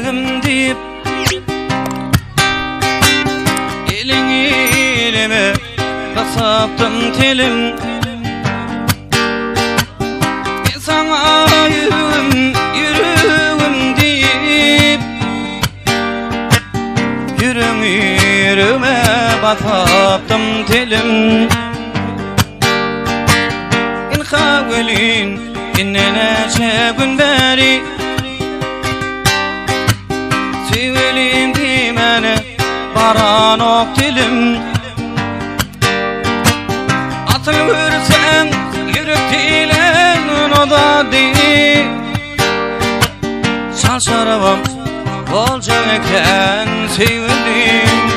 sevdim deyip elime kasaptım telim. Ben sana yürüğüm deyip yüreğime basaptım telim. İn xawelin innene şebün beri sevelim dimene baran ok dilim. Atıl vursan yürek dilen o da değil. Şal şarabam bolca eken sevelim.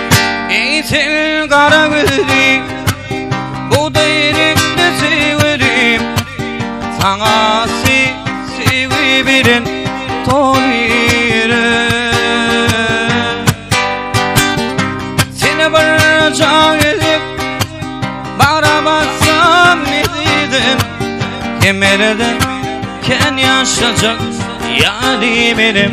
Eğitil kara gözlü bu değerlikte sevelim. Sana sevi birin tolire. Seni barca edip baramazsam idim. Kemerden ken yaşayacak yani benim.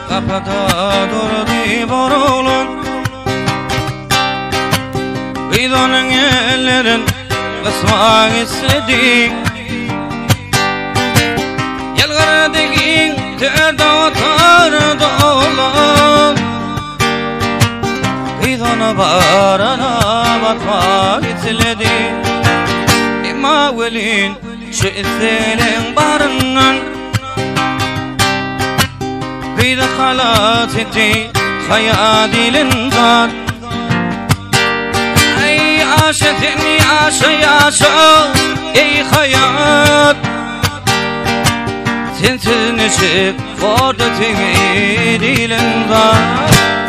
Kapıda durdu borulan Gıydonun ellerin kısmak istedik. Yalgara dekin terde otardı oğlan Gıydona barana batmak istedik. İma velin şu isteğin barından Gıyda halat etti hayadi linzar. Ey aşetin yaşa yaşa ey hayat. Sensiz neşip orada tevhid linzar.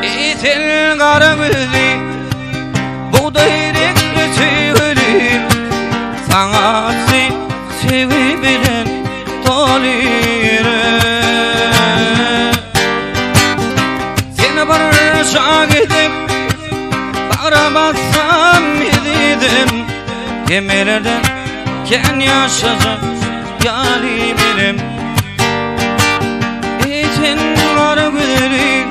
İtil karamızı buğday reçeli. Sana sevi bilen tolire. Barışa gidip baramazsam idim. Gemilerden ken yaşayacak yani benim. İçin var gülerim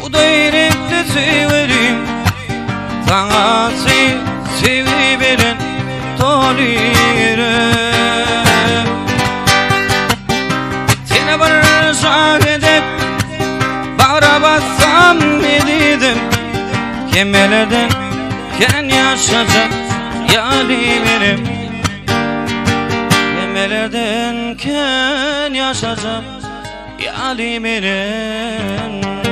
bu da yürekte severim. Sana sevi bilen tolire. Seni barışa gidip baramazsam idim. Kemerlerden ken yaşayacak yani benim. Kemerlerden ken yaşayacak yani benim.